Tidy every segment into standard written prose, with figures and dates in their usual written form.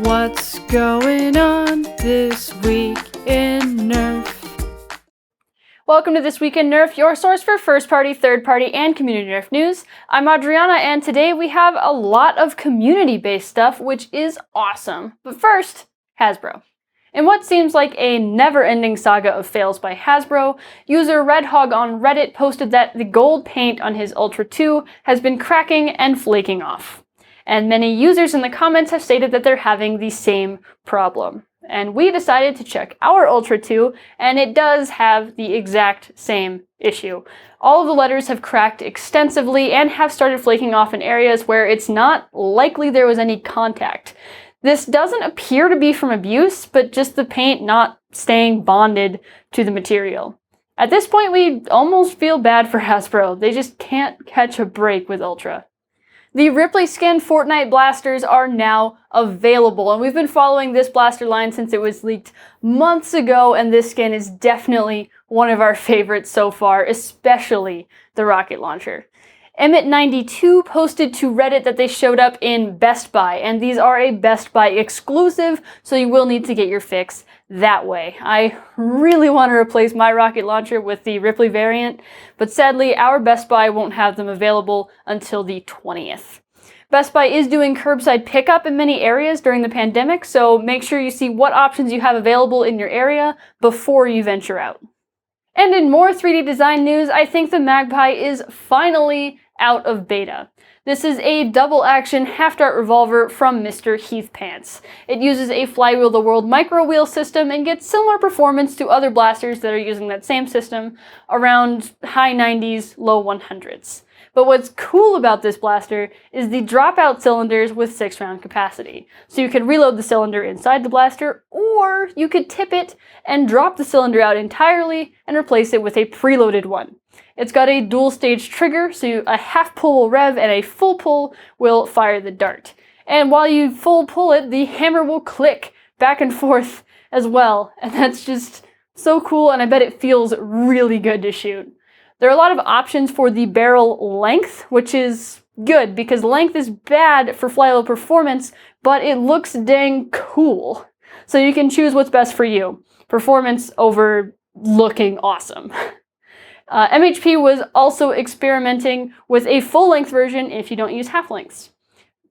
What's going on this week in Nerf? Welcome to This Week in Nerf, your source for first-party, third-party, and community Nerf news. I'm Adriana, and today we have a lot of community-based stuff, which is awesome. But first, Hasbro. In what seems like a never-ending saga of fails by Hasbro, user RedHog on Reddit posted that the gold paint on his Ultra 2 has been cracking and flaking off. And many users in the comments have stated that they're having the same problem. And we decided to check our Ultra 2, and it does have the exact same issue. All of the letters have cracked extensively and have started flaking off in areas where it's not likely there was any contact. This doesn't appear to be from abuse, but just the paint not staying bonded to the material. At this point, we almost feel bad for Hasbro. They just can't catch a break with Ultra. The Ripley skin Fortnite blasters are now available, and we've been following this blaster line since it was leaked months ago, and this skin is definitely one of our favorites so far, especially the rocket launcher. Emmett92 posted to Reddit that they showed up in Best Buy, and these are a Best Buy exclusive, so you will need to get your fix that way. I really want to replace my rocket launcher with the Ripley variant, but sadly our Best Buy won't have them available until the 20th. Best Buy is doing curbside pickup in many areas during the pandemic, so make sure you see what options you have available in your area before you venture out. And in more 3D design news, I think the Magpie is finally out of beta. This is a double-action half-dart revolver from Mr. Heath Pants. It uses a Flywheel the World micro wheel system and gets similar performance to other blasters that are using that same system, around high 90s, low 100s. But what's cool about this blaster is the dropout cylinders with 6-round capacity. So you could reload the cylinder inside the blaster, or you could tip it and drop the cylinder out entirely and replace it with a preloaded one. It's got a dual-stage trigger, so a half pull will rev and a full pull will fire the dart. And while you full pull it, the hammer will click back and forth as well, and that's just so cool, and I bet it feels really good to shoot. There are a lot of options for the barrel length, which is good because length is bad for flywheel performance, but it looks dang cool. So you can choose what's best for you. Performance over looking awesome. MHP was also experimenting with a full-length version if you don't use half-lengths.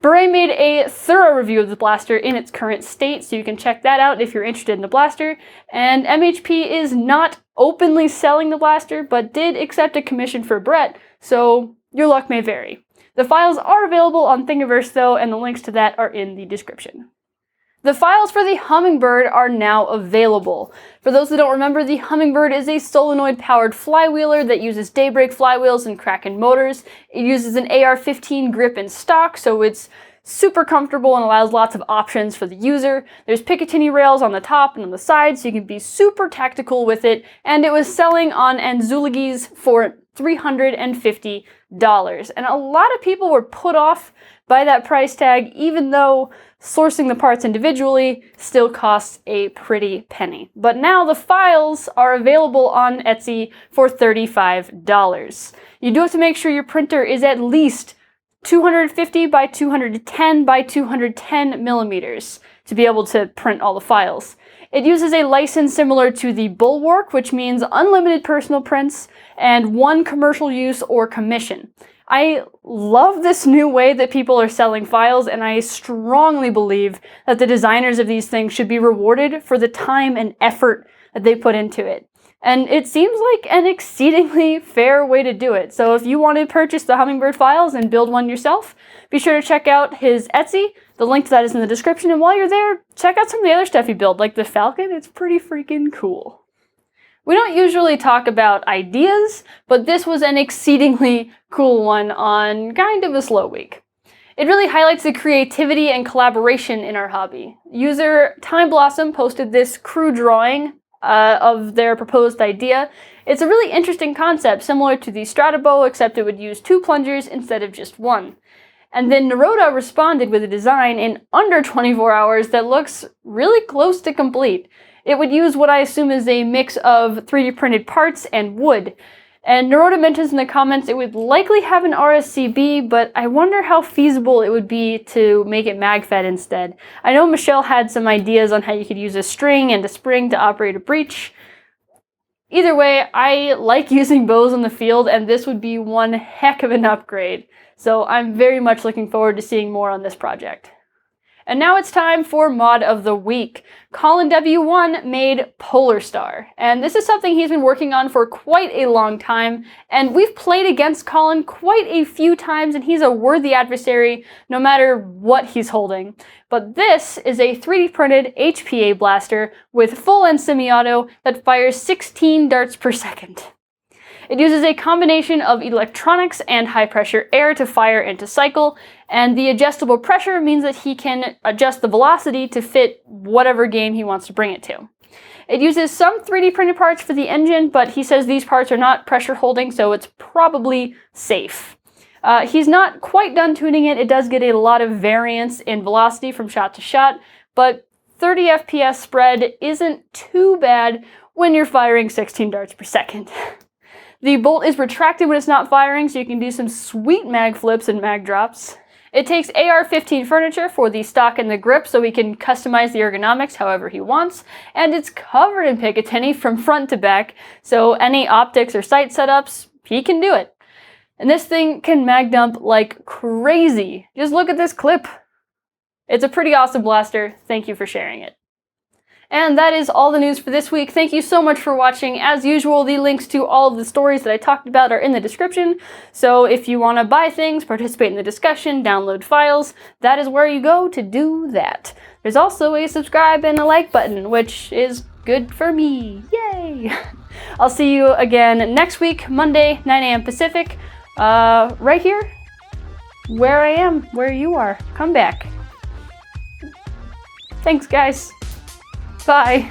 Beret made a thorough review of the blaster in its current state, so you can check that out if you're interested in the blaster. And MHP is not openly selling the blaster, but did accept a commission for Brett, so your luck may vary. The files are available on Thingiverse though, and the links to that are in the description. The files for the HummingBird are now available. For those that don't remember, the HummingBird is a solenoid-powered flywheeler that uses Daybreak flywheels and Kraken motors. It uses an AR-15 grip in stock, so it's super comfortable and allows lots of options for the user. There's Picatinny rails on the top and on the side, so you can be super tactical with it, and it was selling on Anzuligi's for $350. And a lot of people were put off by that price tag, even though sourcing the parts individually still costs a pretty penny. But now the files are available on Etsy for $35. You do have to make sure your printer is at least 250 by 210 by 210 millimeters to be able to print all the files. It uses a license similar to the Bulwark, which means unlimited personal prints and one commercial use or commission. I love this new way that people are selling files, and I strongly believe that the designers of these things should be rewarded for the time and effort that they put into it. And it seems like an exceedingly fair way to do it. So if you want to purchase the HummingBird files and build one yourself, be sure to check out his Etsy. The link to that is in the description. And while you're there, check out some of the other stuff he built, like the Falcon. It's pretty freaking cool. We don't usually talk about ideas, but this was an exceedingly cool one on kind of a slow week. It really highlights the creativity and collaboration in our hobby. User Time Blossom posted this crew drawing of their proposed idea. It's a really interesting concept, similar to the Stratobow, except it would use 2 plungers instead of just 1. And then Naroda responded with a design in under 24 hours that looks really close to complete. It would use what I assume is a mix of 3D printed parts and wood. And Nerota mentions in the comments it would likely have an RSCB, but I wonder how feasible it would be to make it mag-fed instead. I know Michelle had some ideas on how you could use a string and a spring to operate a breech. Either way, I like using bows in the field, and this would be one heck of an upgrade. So I'm very much looking forward to seeing more on this project. And now it's time for Mod of the Week. Colin W1 made Polar Star, and this is something he's been working on for quite a long time, and we've played against Colin quite a few times, and he's a worthy adversary no matter what he's holding. But this is a 3D printed HPA blaster with full-end semi-auto that fires 16 darts per second. It uses a combination of electronics and high-pressure air to fire and to cycle, and the adjustable pressure means that he can adjust the velocity to fit whatever game he wants to bring it to. It uses some 3D printed parts for the engine, but he says these parts are not pressure holding, so it's probably safe. He's not quite done tuning it. It does get a lot of variance in velocity from shot to shot, but 30 FPS spread isn't too bad when you're firing 16 darts per second. The bolt is retracted when it's not firing, so you can do some sweet mag flips and mag drops. It takes AR-15 furniture for the stock and the grip, so he can customize the ergonomics however he wants, and it's covered in Picatinny from front to back, so any optics or sight setups, he can do it. And this thing can mag dump like crazy. Just look at this clip. It's a pretty awesome blaster. Thank you for sharing it. And that is all the news for this week. Thank you so much for watching. As usual, the links to all of the stories that I talked about are in the description. So if you want to buy things, participate in the discussion, download files, that is where you go to do that. There's also a subscribe and a like button, which is good for me. Yay! I'll see you again next week, Monday, 9 a.m. Pacific, right here, where I am, where you are. Come back. Thanks, guys. Bye.